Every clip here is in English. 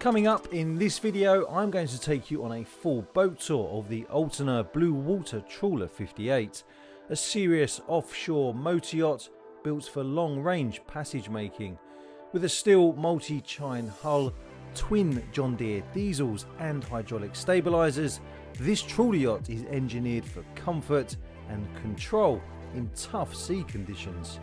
Coming up in this video, I'm going to take you on a full boat tour of the Altena Blue Water Trawler 58, a serious offshore motor yacht built for long-range passage making. With a steel multi-chine hull, twin John Deere diesels and hydraulic stabilisers, this trawler yacht is engineered for comfort and control in tough sea conditions.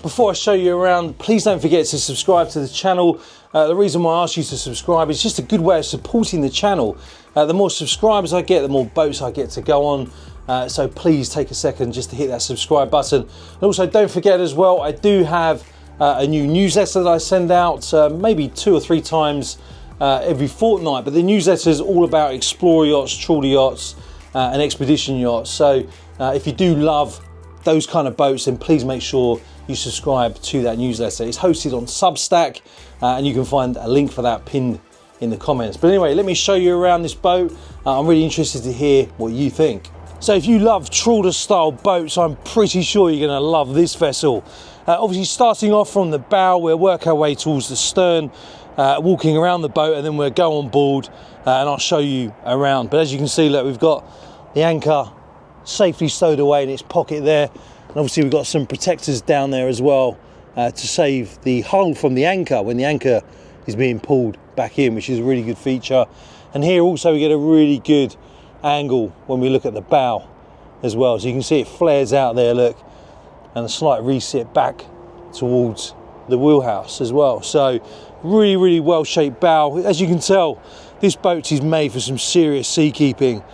Before I show you around, please don't forget to subscribe to the channel. The reason why I ask you to subscribe is just a good way of supporting the channel. The more subscribers I get, the more boats I get to go on. So please take a second just to hit that subscribe button. And also don't forget as well, I do have a new newsletter that I send out maybe 2 or 3 times every fortnight. But the newsletter is all about explorer yachts, trawler yachts and expedition yachts. So if you do love those kind of boats, then please make sure you subscribe to that newsletter. It's hosted on Substack and you can find a link for that pinned in the comments. But anyway, let me show you around this boat. I'm really interested to hear what you think. So if you love trawler style boats, I'm pretty sure you're going to love this vessel. Obviously starting off from the bow, we'll work our way towards the stern, walking around the boat, and then we'll go on board and I'll show you around. But as you can see, look, we've got the anchor safely stowed away in its pocket there. And obviously we've got some protectors down there as well to save the hull from the anchor when the anchor is being pulled back in, which is a really good feature. And here also we get a really good angle when we look at the bow as well. So you can see it flares out there, look, and a slight reset back towards the wheelhouse as well. So really, really well shaped bow. As you can tell, this boat is made for some serious sea keeping.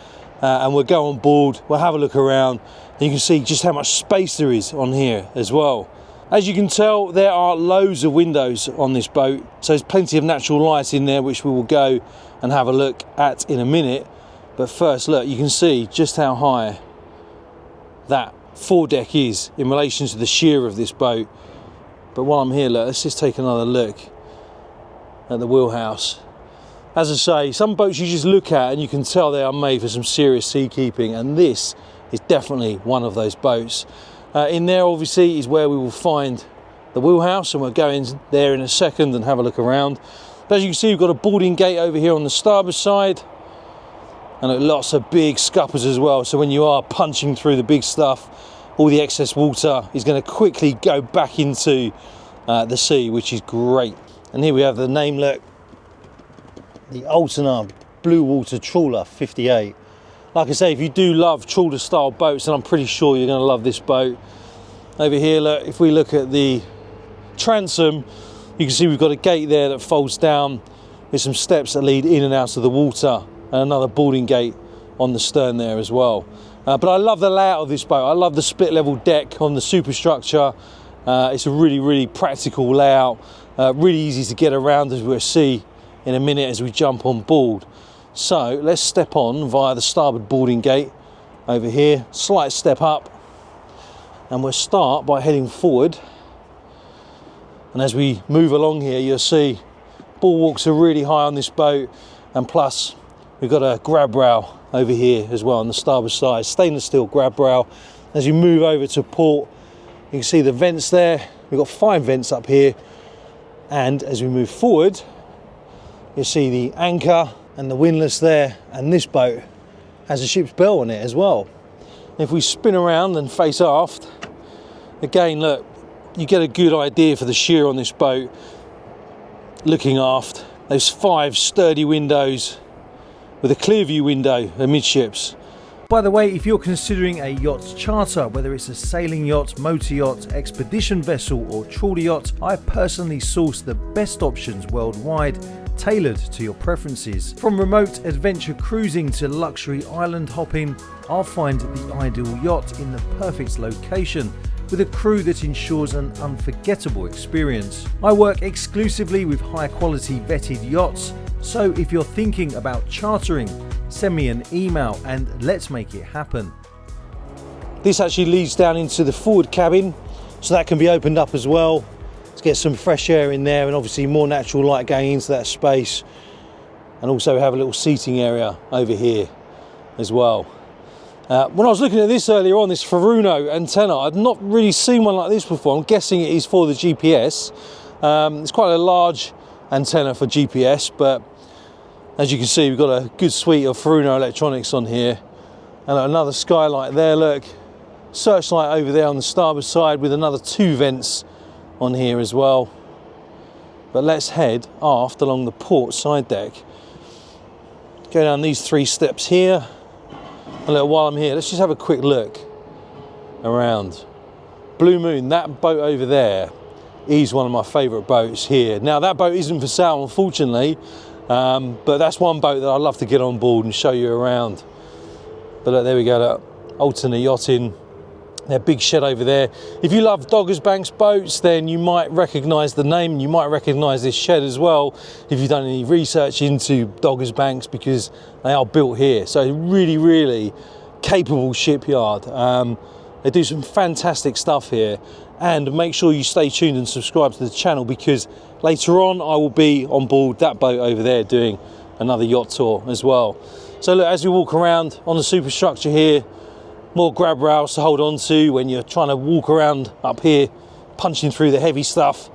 And we'll go on board, we'll have a look around, and you can see just how much space there is on here as well. As you can tell, there are loads of windows on this boat, so there's plenty of natural light in there, which we will go and have a look at in a minute. But first, look, you can see just how high that foredeck is in relation to the sheer of this boat. But while I'm here, look, let's just take another look at the wheelhouse. As I say, some boats you just look at and you can tell they are made for some serious sea keeping, and this is definitely one of those boats. In there obviously is where we will find the wheelhouse, and we'll go in there in a second and have a look around. But as you can see, we've got a boarding gate over here on the starboard side, and lots of big scuppers as well, so when you are punching through the big stuff, all the excess water is going to quickly go back into the sea, which is great. And here we have the name, look, the Altena Blue Water Trawler 58. Like I say, if you do love trawler style boats, then I'm pretty sure you're going to love this boat. Over here, look, if we look at the transom, you can see we've got a gate there that folds down with some steps that lead in and out of the water, and another boarding gate on the stern there as well. But I love the layout of this boat. I love the split level deck on the superstructure. It's a really, really practical layout, really easy to get around, as we'll see in a minute as we jump on board. So let's step on via the starboard boarding gate over here, slight step up, and we'll start by heading forward. And as we move along here, you'll see bulwarks are really high on this boat, and plus we've got a grab rail over here as well on the starboard side, stainless steel grab rail. As you move over to port, you can see the vents there. We've got 5 vents up here, and as we move forward, you'll see the anchor and the windlass there, and this boat has a ship's bell on it as well. If we spin around and face aft, again, look, you get a good idea for the sheer on this boat. Looking aft, those 5 sturdy windows with a clear view window amidships. By the way, if you're considering a yacht charter, whether it's a sailing yacht, motor yacht, expedition vessel or trawler yacht, I personally source the best options worldwide, tailored to your preferences. From remote adventure cruising to luxury island hopping, I'll find the ideal yacht in the perfect location with a crew that ensures an unforgettable experience. I work exclusively with high quality vetted yachts, so if you're thinking about chartering, send me an email and let's make it happen. This actually leads down into the forward cabin, so that can be opened up as well to get some fresh air in there, and obviously more natural light going into that space. and also we have a little seating area over here as well. When I was looking at this earlier on, this Furuno antenna, I'd not really seen one like this before. I'm guessing it is for the GPS. It's quite a large antenna for GPS, but as you can see, we've got a good suite of Furuno electronics on here. And another skylight there, look. Searchlight over there on the starboard side with another 2 vents on here as well. But let's head aft along the port side deck. Go down these 3 steps here. And look, while I'm here, let's just have a quick look around. Blue Moon, that boat over there is one of my favourite boats here. Now that boat isn't for sale, unfortunately, but that's one boat that I'd love to get on board and show you around. But look, there we go, look, Altena Yachting. Their big shed over there. If you love Doggers Banks boats, then you might recognise the name. You might recognise this shed as well if you've done any research into Doggers Banks, because they are built here. So really, really capable shipyard. They do some fantastic stuff here. And make sure you stay tuned and subscribe to the channel, because later on I will be on board that boat over there doing another yacht tour as well. So look, as we walk around on the superstructure here, more grab rails to hold on to when you're trying to walk around up here, punching through the heavy stuff.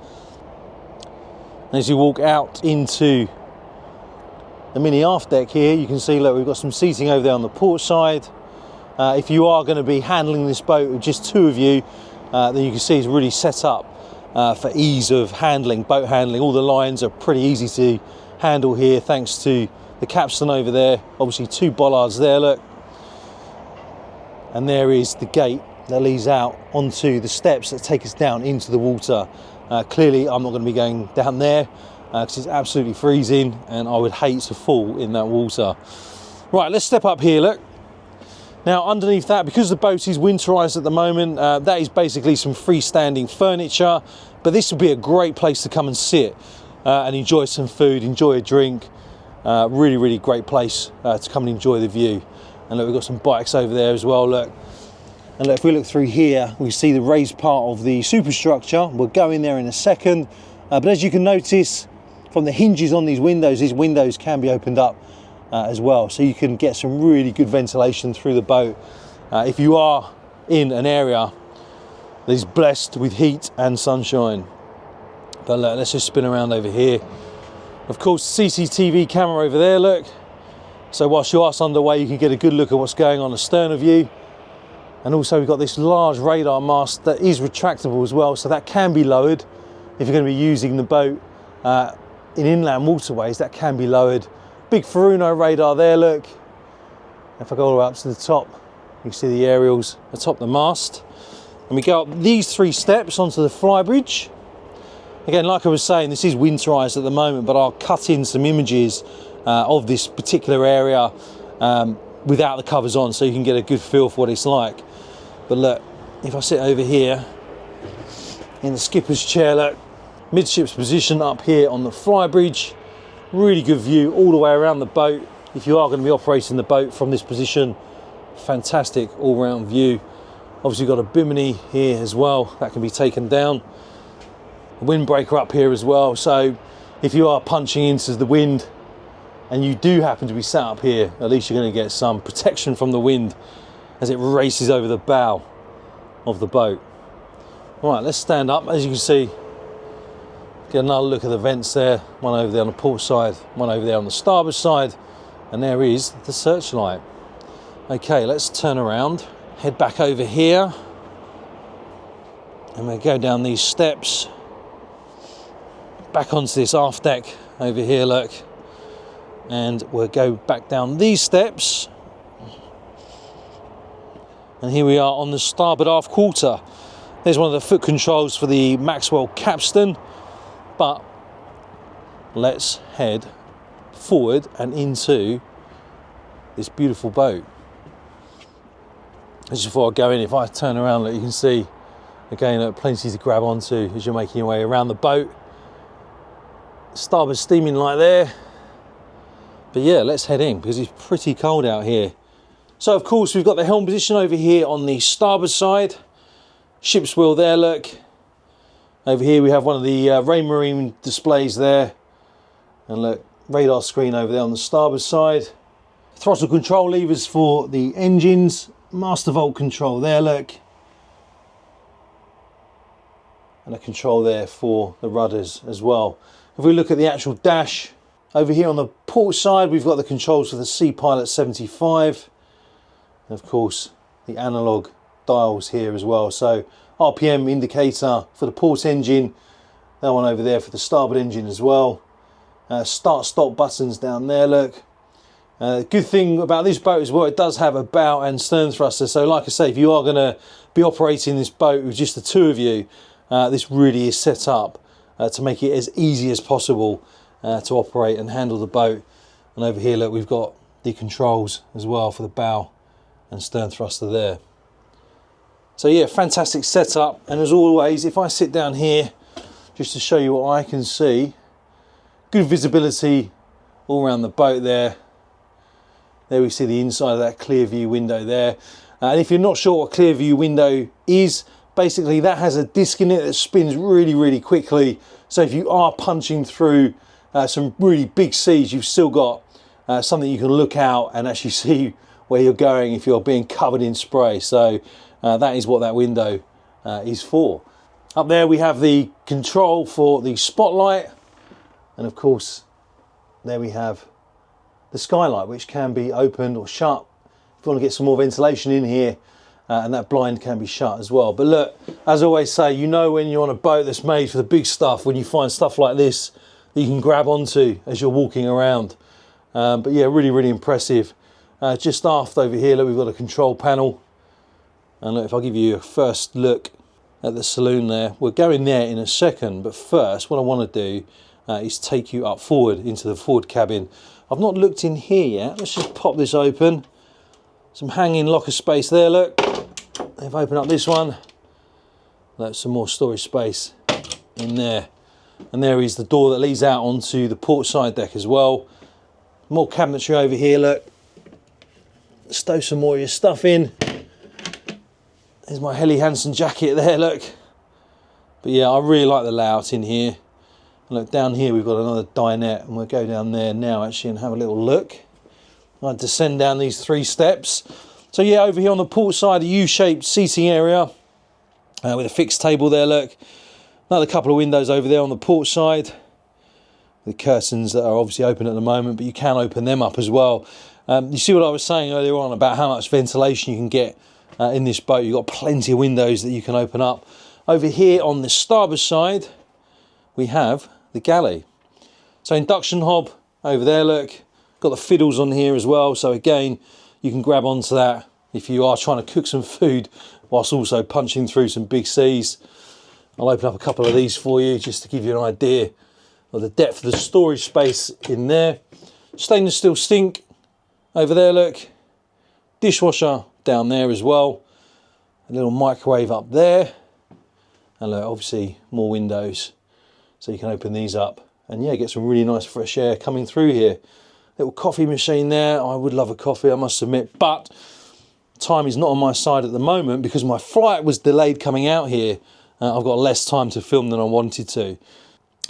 And as you walk out into the mini aft deck here, you can see, look, we've got some seating over there on the port side. If you are going to be handling this boat with just 2 of you, then you can see it's really set up for ease of handling, boat handling. All the lines are pretty easy to handle here thanks to the capstan over there. Obviously 2 bollards there, look. And there is the gate that leads out onto the steps that take us down into the water. Clearly I'm not going to be going down there because it's absolutely freezing and I would hate to fall in that water. Right, let's step up here, look. Now underneath that, because the boat is winterized at the moment, that is basically some freestanding furniture, but this would be a great place to come and sit and enjoy some food, enjoy a drink. Really, really great place to come and enjoy the view. And look, we've got some bikes over there as well, look. And look, if we look through here, we see the raised part of the superstructure. We'll go in there in a second. But as you can notice from the hinges on these windows can be opened up as well. So you can get some really good ventilation through the boat. If you are in an area that is blessed with heat and sunshine. But look, let's just spin around over here. Of course, CCTV camera over there, look. So whilst your arse underway, you can get a good look at what's going on astern of you. And also we've got this large radar mast that is retractable as well, so that can be lowered. If you're going to be using the boat in inland waterways, that can be lowered. Big Furuno radar there, look. If I go all the way up to the top, you can see the aerials atop the mast. And we go up these 3 steps onto the Flybridge. Again, like I was saying, this is winterized at the moment, but I'll cut in some images of this particular area without the covers on, so you can get a good feel for what it's like. But look, if I sit over here in the skipper's chair, look, midships position up here on the Flybridge, really good view all the way around the boat. If you are going to be operating the boat from this position, fantastic all-round view. Obviously got a bimini here as well that can be taken down. A windbreaker up here as well, so if you are punching into the wind and you do happen to be sat up here, at least you're going to get some protection from the wind as it races over the bow of the boat. Right, let's stand up. As you can see, get another look at the vents there. One over there on the port side, one over there on the starboard side, and there is the searchlight. Okay, let's turn around, head back over here, and we'll go down these steps, back onto this aft deck over here, look. And we'll go back down these steps, and here we are on the starboard aft quarter. There's one of the foot controls for the Maxwell capstan, but let's head forward and into this beautiful boat. Just before I go in, if I turn around, look, you can see again plenty to grab onto as you're making your way around the boat. Starboard steaming light there. But yeah, let's head in because it's pretty cold out here. So of course we've got the helm position over here on the starboard side. Ship's wheel there, look. Over here we have one of the Raymarine displays there. And look, radar screen over there on the starboard side. Throttle control levers for the engines. Master volt control there, look. And a control there for the rudders as well. If we look at the actual dash, over here on the port side, we've got the controls for the Sea Pilot 75. And of course, the analog dials here as well. So RPM indicator for the port engine. That one over there for the starboard engine as well. Start-stop buttons down there, look. Good thing about this boat as well, it does have a bow and stern thruster. So like I say, if you are going to be operating this boat with just the two of you, this really is set up to make it as easy as possible to operate and handle the boat. And over here, look, we've got the controls as well for the bow and stern thruster there. So yeah, fantastic setup. And as always, if I sit down here just to show you what I can see, good visibility all around the boat there. There we see the inside of that clear view window there. And if you're not sure what clear view window is, basically that has a disc in it that spins really quickly. So if you are punching through some really big seas, you've still got something you can look out and actually see where you're going if you're being covered in spray. So that is what that window is for. Up there we have the control for the spotlight. And of course, there we have the skylight, which can be opened or shut if you want to get some more ventilation in here, and that blind can be shut as well. But look, as I always say, you know when you're on a boat that's made for the big stuff, when you find stuff like this that you can grab onto as you're walking around. But yeah, really impressive. Just aft over here, look, we've got a control panel. And look, if I give you a first look at the saloon there, we're going there in a second, but first what I want to do is take you up forward into the forward cabin. I've not looked in here yet. Let's just pop this open. Some hanging locker space there, look. They've opened up this one. Look, some more storage space in there. And there is the door that leads out onto the port side deck as well. More cabinetry over here, look. Stow some more of your stuff in. There's my Helly Hansen jacket there, look. But yeah, I really like the layout in here. Look, down here we've got another dinette, and we'll go down there now actually and have a little look. I descend down these 3 steps. So yeah, over here on the port side, a U-shaped seating area with a fixed table there, look. Another couple of windows over there on the port side. The curtains that are obviously open at the moment, but you can open them up as well. You see what I was saying earlier on about how much ventilation you can get in this boat. You've got plenty of windows that you can open up. Over here on the starboard side, we have the galley. So induction hob over there, look. Got the fiddles on here as well. So again, you can grab onto that if you are trying to cook some food whilst also punching through some big seas. I'll open up a couple of these for you just to give you an idea of the depth of the storage space in there. Stainless steel sink over there, look. Dishwasher down there as well. A little microwave up there. And look, obviously more windows. So you can open these up and yeah, get some really nice fresh air coming through here. Little coffee machine there. I would love a coffee, I must admit, but time is not on my side at the moment because my flight was delayed coming out here. I've got less time to film than I wanted to.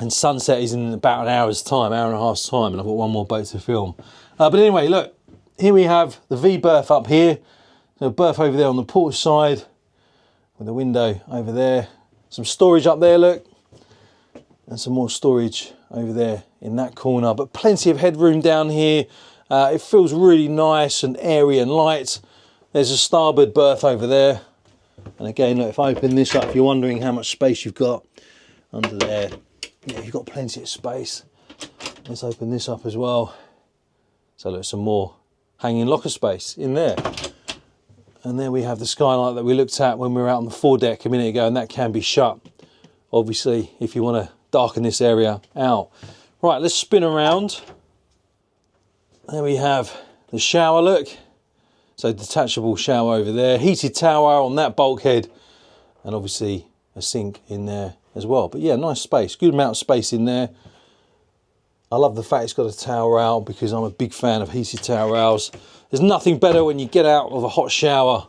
And sunset is in about an hour's time, hour and a half's time, and I've got one more boat to film. But anyway, look, here we have the V berth up here. So a berth over there on the port side with a window over there. Some storage up there, look. And some more storage over there in that corner, but plenty of headroom down here. It feels really nice and airy and light. There's a starboard berth over there. And again, look, if I open this up, if you're wondering how much space you've got under there, yeah, you've got plenty of space. Let's open this up as well. So look, some more hanging locker space in there. And there we have the skylight that we looked at when we were out on the foredeck a minute ago, and that can be shut, obviously, if you want to darken this area out. Right, let's spin around. There we have the shower, look. So detachable shower over there, heated tower on that bulkhead, and obviously a sink in there as well. But yeah, nice space, good amount of space in there. I love the fact it's got a towel rail because I'm a big fan of heated towel rails. There's nothing better when you get out of a hot shower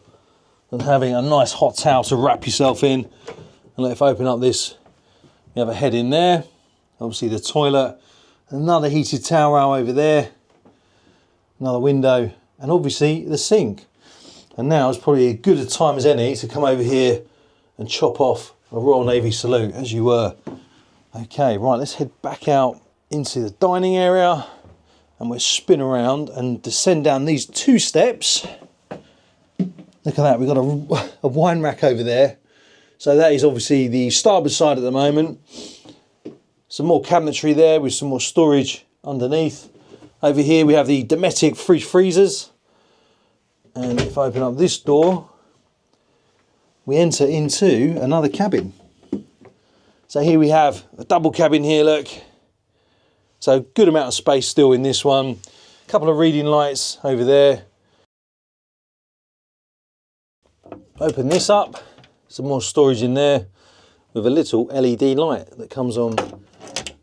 than having a nice hot towel to wrap yourself in. And if I open up this, we have a head in there. Obviously the toilet Another heated towel rail over there, another window, and obviously the sink. And now is probably as good a time as any to come over here and chop off a Royal Navy salute, as you were. Okay, right, let's head back out into the dining area, and we'll spin around and descend down these 2 steps. Look at that, we've got a wine rack over there. So that is obviously the starboard side at the moment. Some more cabinetry there with some more storage underneath. Over here we have the Dometic fridge freezers. And if I open up this door, we enter into another cabin. So here we have a double cabin here, look. So good amount of space still in this one. A couple of reading lights over there. Open this up, some more storage in there with a little LED light that comes on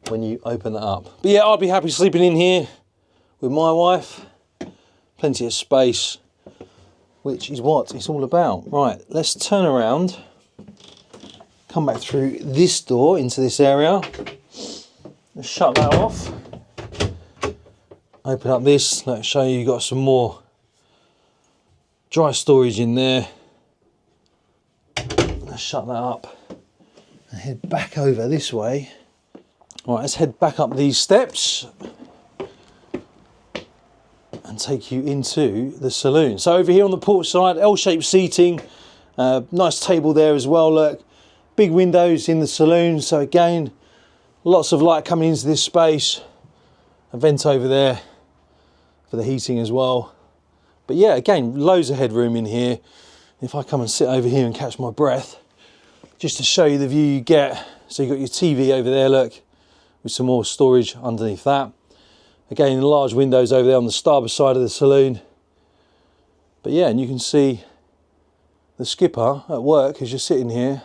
when you open that up. But yeah, I'd be happy sleeping in here with my wife. Plenty of space, which is what it's all about. Right, let's turn around, come back through this door into this area. Let's shut that off. Open up this, let's show you, you've got some more dry storage in there. Let's shut that up and head back over this way. Right, let's head back up these steps and take you into the saloon. So over here on the port side, L-shaped seating, nice table there as well, look. Big windows in the saloon, so again, lots of light coming into this space. A vent over there for the heating as well. But yeah, again, loads of headroom in here. If I come and sit over here and catch my breath, just to show you the view you get. So you've got your TV over there, look, with some more storage underneath that. Again, large windows over there on the starboard side of the saloon. But yeah, and you can see the skipper at work as you're sitting here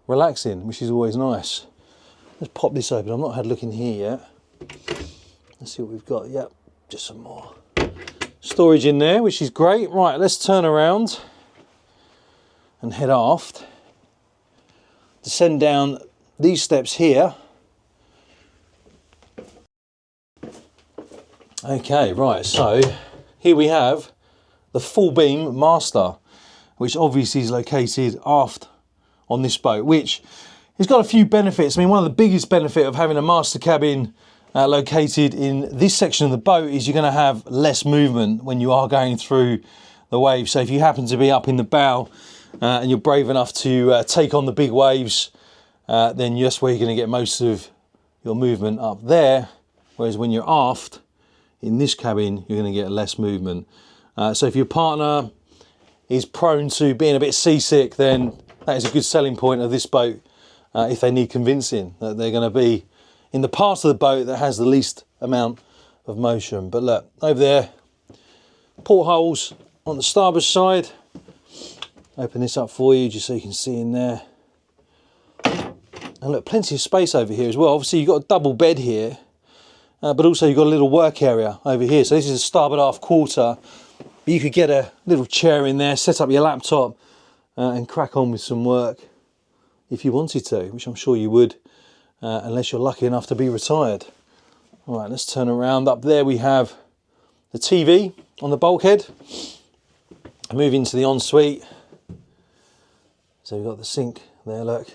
relaxing, which is always nice. Let's pop this open. I've not had a look in here yet. Let's see what we've got. Yep, just some more storage in there, which is great. Right, let's turn around and head aft. Descend down these steps here. Okay, right, so here we have the full beam master, which obviously is located aft on this boat, which has got a few benefits. I mean, one of the biggest benefits of having a master cabin located in this section of the boat is you're going to have less movement when you are going through the waves. So if you happen to be up in the bow and you're brave enough to take on the big waves, then that's where you're going to get most of your movement up there. Whereas when you're aft in this cabin, you're going to get less movement. So if your partner is prone to being a bit seasick, then that is a good selling point of this boat. If they need convincing that they're going to be in the part of the boat that has the least amount of motion. But look, over there, portholes on the starboard side. Open this up for you just so you can see in there. And look, plenty of space over here as well. Obviously you've got a double bed here, but also you've got a little work area over here. So this is a starboard aft quarter. But you could get a little chair in there, set up your laptop and crack on with some work if you wanted to, which I'm sure you would, unless you're lucky enough to be retired. All right, let's turn around. Up there we have the TV on the bulkhead. Move into the ensuite. So we've got the sink there, look.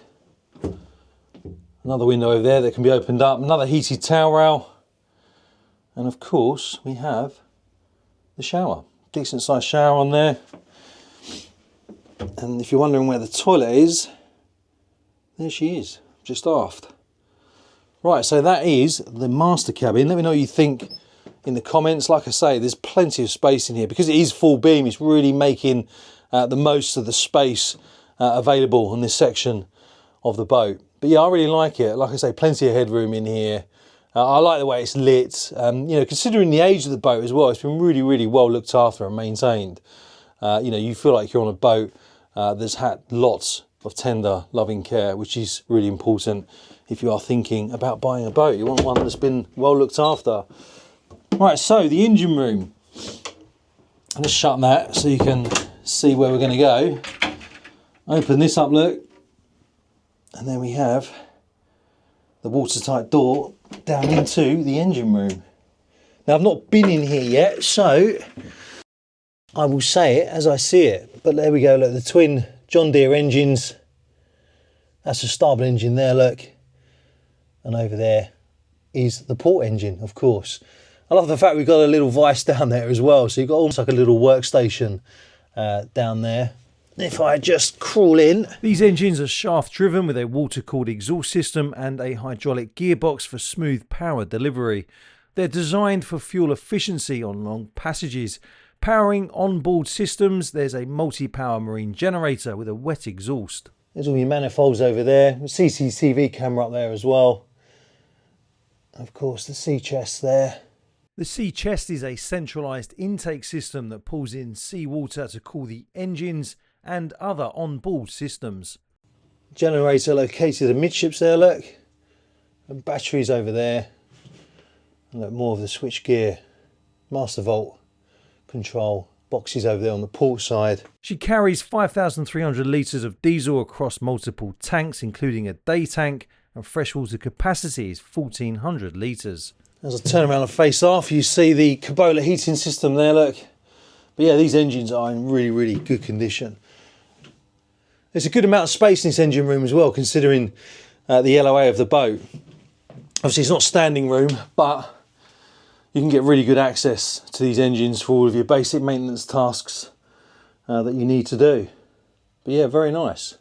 Another window over there that can be opened up. Another heated towel rail. And of course, we have the shower. Decent sized shower on there. And if you're wondering where the toilet is, there she is, just aft. Right, so that is the master cabin. Let me know what you think in the comments. Like I say, there's plenty of space in here. Because it is full beam, it's really making the most of the space available on this section of the boat. But yeah, I really like it. Like I say, plenty of headroom in here. I like the way it's lit. You know, considering the age of the boat as well, it's been really, really well looked after and maintained. You know, you feel like you're on a boat that's had lots of tender, loving care, which is really important if you are thinking about buying a boat. You want one that's been well looked after. Right, so the engine room. Let's shut that so you can see where we're going to go. Open this up, look. And then we have the watertight door down into the engine room. Now I've not been in here yet, so I will say it as I see it. But there we go, look, the twin John Deere engines. That's the starboard engine there, look. And over there is the port engine, of course. I love the fact we've got a little vice down there as well. So you've got almost like a little workstation down there. If I just crawl in. These engines are shaft driven with a water cooled exhaust system and a hydraulic gearbox for smooth power delivery. They're designed for fuel efficiency on long passages. Powering onboard systems, there's a multi-power marine generator with a wet exhaust. There's all your manifolds over there. A CCTV camera up there as well. Of course, the sea chest there. The sea chest is a centralised intake system that pulls in seawater to cool the engines and other onboard systems. Generator located amidships there, look. And batteries over there. And look, more of the switchgear. Master Vault control boxes over there on the port side. She carries 5,300 litres of diesel across multiple tanks, including a day tank, and freshwater capacity is 1,400 litres. As I turn around and face off, you see the Kubola heating system there, look. But yeah, these engines are in really, really good condition. There's a good amount of space in this engine room as well, considering the LOA of the boat. Obviously, it's not standing room, but you can get really good access to these engines for all of your basic maintenance tasks that you need to do. But yeah, very nice.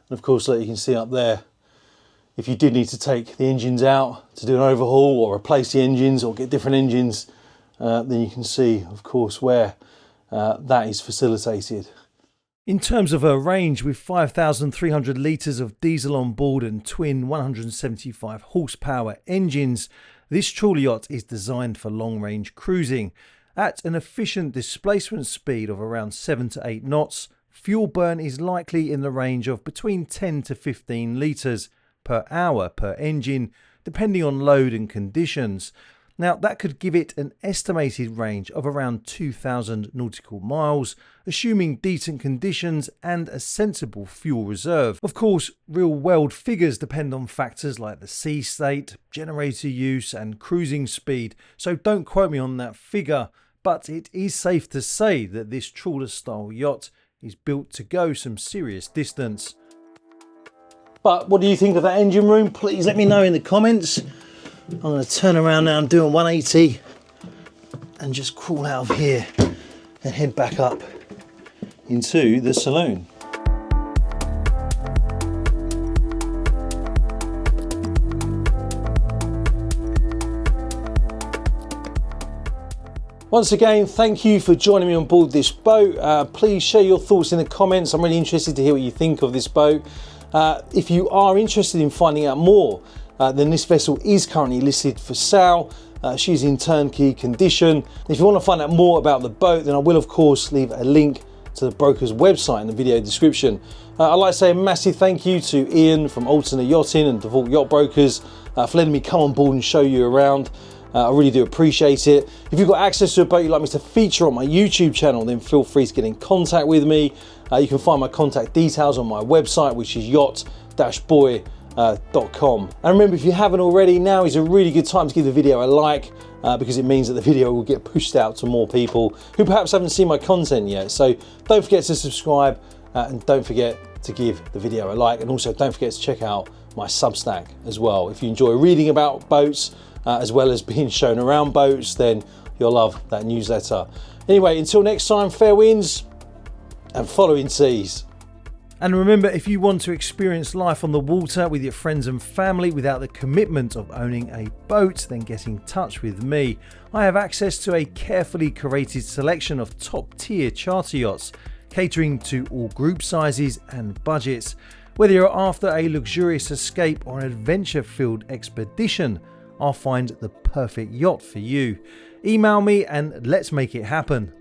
And of course, like you can see up there, if you did need to take the engines out to do an overhaul or replace the engines or get different engines, then you can see, of course, where that is facilitated. In terms of her range, with 5,300 litres of diesel on board and twin 175 horsepower engines, this trawler yacht is designed for long-range cruising. At an efficient displacement speed of around 7 to 8 knots, fuel burn is likely in the range of between 10 to 15 litres per hour per engine, depending on load and conditions. Now, that could give it an estimated range of around 2,000 nautical miles, assuming decent conditions and a sensible fuel reserve. Of course, real-world figures depend on factors like the sea state, generator use and cruising speed, so don't quote me on that figure, but it is safe to say that this trawler-style yacht is built to go some serious distance. But what do you think of that engine room? Please let me know in the comments. I'm going to turn around now and do a 180 and just crawl out of here and head back up into the saloon. Once again, thank you for joining me on board this boat. Please share your thoughts in the comments. I'm really interested to hear what you think of this boat. If you are interested in finding out more, then this vessel is currently listed for sale. She's in turnkey condition. If you want to find out more about the boat, then I will of course leave a link to the broker's website in the video description. I'd like to say a massive thank you to Ian from Altena Yachting and Default Yacht Brokers for letting me come on board and show you around. I really do appreciate it. If you've got access to a boat you'd like me to feature on my YouTube channel, then feel free to get in contact with me. You can find my contact details on my website, which is yacht-boy.com. And remember, if you haven't already, now is a really good time to give the video a like, because it means that the video will get pushed out to more people who perhaps haven't seen my content yet. So don't forget to subscribe, and don't forget to give the video a like, and also don't forget to check out my Substack as well. If you enjoy reading about boats, as well as being shown around boats, then you'll love that newsletter. Anyway, until next time, fair winds and following seas. And remember, if you want to experience life on the water with your friends and family without the commitment of owning a boat, then get in touch with me. I have access to a carefully curated selection of top-tier charter yachts, catering to all group sizes and budgets. Whether you're after a luxurious escape or an adventure-filled expedition, I'll find the perfect yacht for you. Email me and let's make it happen.